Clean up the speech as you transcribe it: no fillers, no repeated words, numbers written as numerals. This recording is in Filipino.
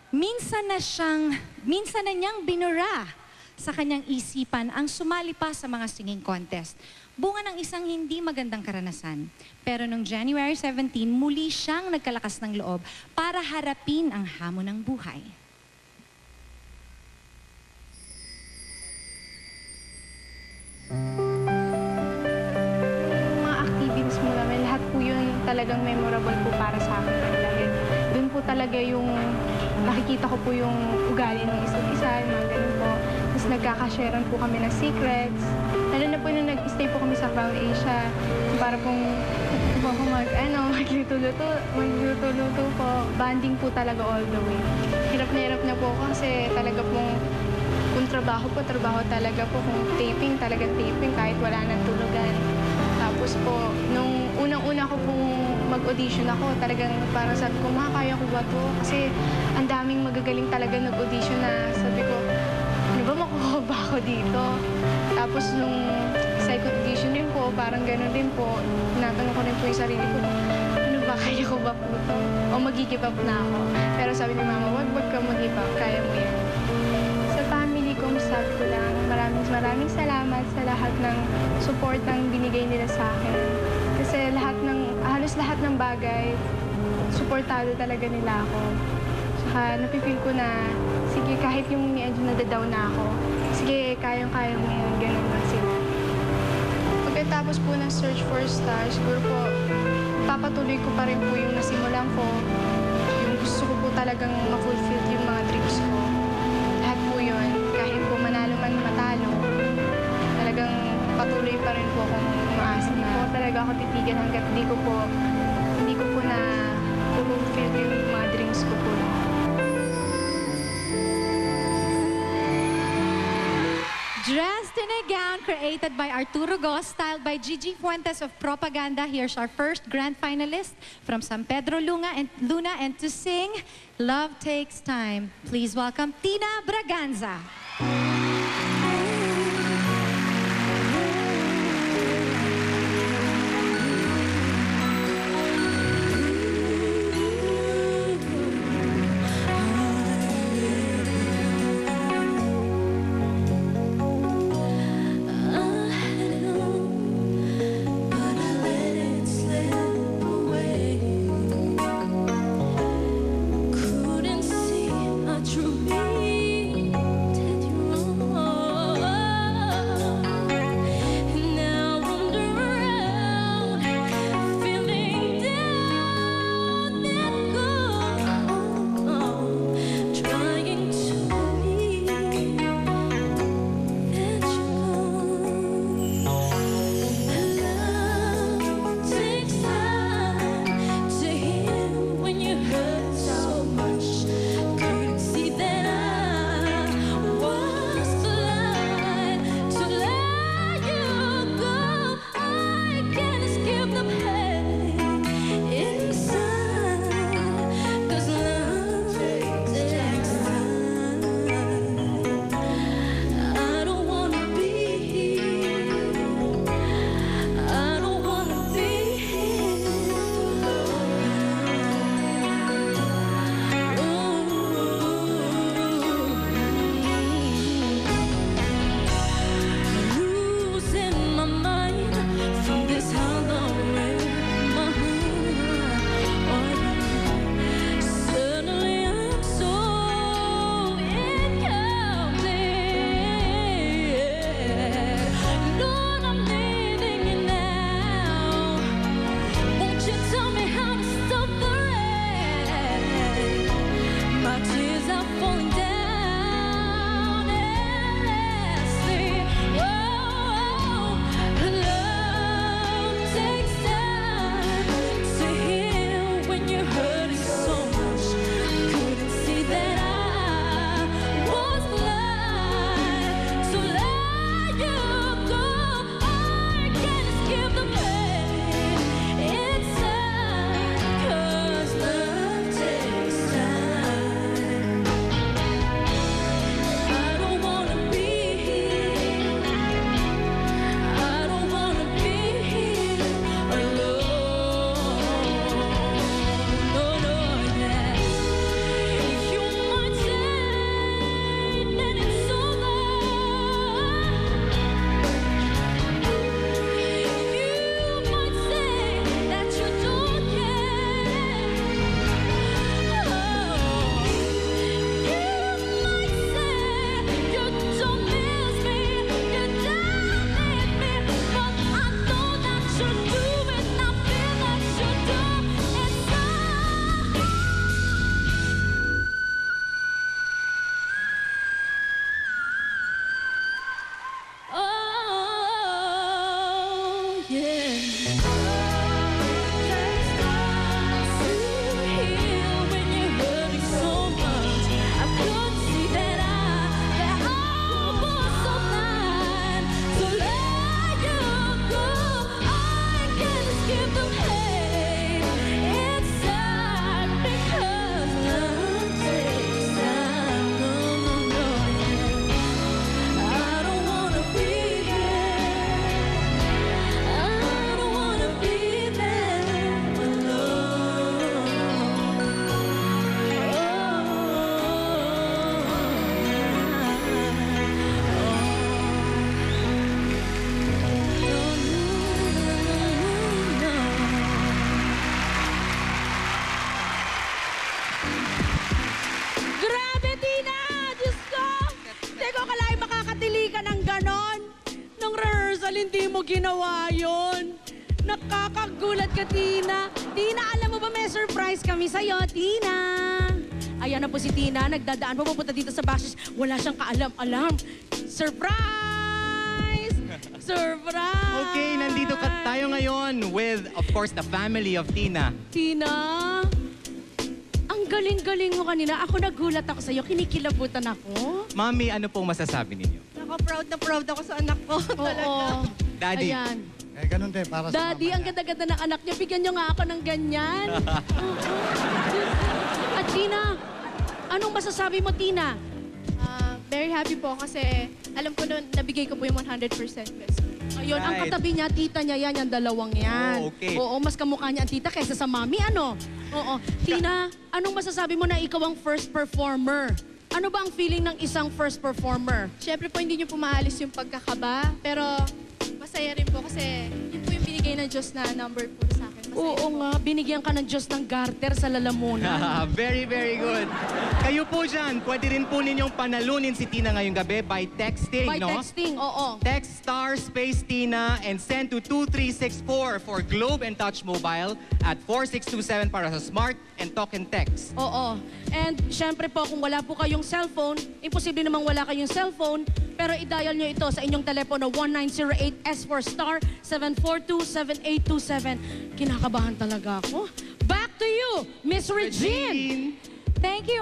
minsan na niyang binura sa kanyang isipan ang sumali pa sa mga singing contest. Bunga ng isang hindi magandang karanasan. Pero noong January 17, muli siyang nagkalakas ng loob para harapin ang hamon ng buhay. Mga activities mo namin, lahat po yun talagang memorable po para sa akin. Dahil dun po talaga yung nakikita ko po yung ugali ng isa't isa, yung mga ganun po. Tapos nagkakasharean po kami ng secrets. Lalo na po nung nag-stay po kami sa Crown Asia, para pong magluto-luto po. Banding po talaga all the way. Hirap na po ako kasi talaga pong kung trabaho talaga po. Kung taping, talagang taping kahit wala nang tulugan. Tapos po, nung unang-una ko pong mag-audition ako, talagang parang sabi ko, kaya ko ba to? Kasi ang daming magagaling talaga nag-audition na sabi ko, ano ba, makuha ba ako dito? Tapos nung second audition din po, parang gano'n din po, tinatanong ko rin po yung sarili ko, ano ba, kaya ko ba po to? O mag-give up na ako? Pero sabi ni Mama, wag ka mag-give up, kaya mo yan. Sa family ko, masabi ko lang, maraming salamat sa lahat ng support ng binigay nila sa akin. Kasi halos lahat ng bagay, supportado talaga nila ako. Saka napipil ko na, sige, kahit yung medyo nadadown na ako, sige, kayang-kaya mo yan, ganun lang sila. Pagkatapos po ng Search for Stars, siguro po, papatuloy ko pa rin po yung nasimulan ko. Yung gusto ko po talagang ma-fulfill yung mga dreams ko. Lahat po yun, kahit po manalo man matalo, talagang patuloy pa rin po akong umaasa na talaga ako titigan hanggat hindi ko po na fulfill yung mga dreams ko po. Dressed in a gown created by Arturo Goss, styled by Gigi Fuentes of Propaganda, here's our first grand finalist from San Pedro Luna, and to sing Love Takes Time. Please welcome Tina Braganza. Couldn't see how true me did you hindi mo ginawa yon? Nakakagulat ka, Tina. Tina, alam mo ba may surprise kami sa'yo, Tina? Ayan na po si Tina, nagdadaan po pupunta dito sa backstage. Wala siyang kaalam-alam. Surprise! Surprise! Okay, nandito tayo ngayon with, of course, the family of Tina. Tina, ang galing-galing mo kanina. Ako nagulat ako sa'yo, kinikilabutan ako. Mami, ano pong masasabi ninyo? Ako, proud na proud ako sa anak ko. Oo. Daddy. Ayan. Eh, ganun din para sa Daddy, ang ganda-ganda ng anak niya. Bigyan niyo nga ako ng ganyan. At Tina, anong masasabi mo, Tina? Very happy po kasi alam ko noon nabigay ko po yung 100% best. Ayun, ang Right. katabi niya, tita niya yan, yung dalawang yan. Oh, okay. Oo, mas kamukha niya ang tita kaysa sa mami, ano? Oo. Tina, anong masasabi mo na ikaw ang first performer? Ano ba ang feeling ng isang first performer? Siyempre po hindi niyo po maalis yung pagkakaba, pero masaya rin po kasi yun po yung binigay ng Diyos na number po sa akin. Masaya Oo po. nga, binigyan ka ng Diyos ng garter sa lalamunan. Very, very good. Kayo po dyan, pwede rin po ninyong panalunin si Tina ngayong gabi by texting, By no? texting, oo. Text star space Tina and send to 2364 for Globe and Touch Mobile at 4627 para sa Smart and Talk and Text. Oo. And syempre po, kung wala po kayong cellphone, imposible namang wala kayong cellphone, pero i-dial nyo ito sa inyong telepono 1908S for star 742-7827. Kinakabahan talaga ako. Back to you, Miss Regine! Thank you.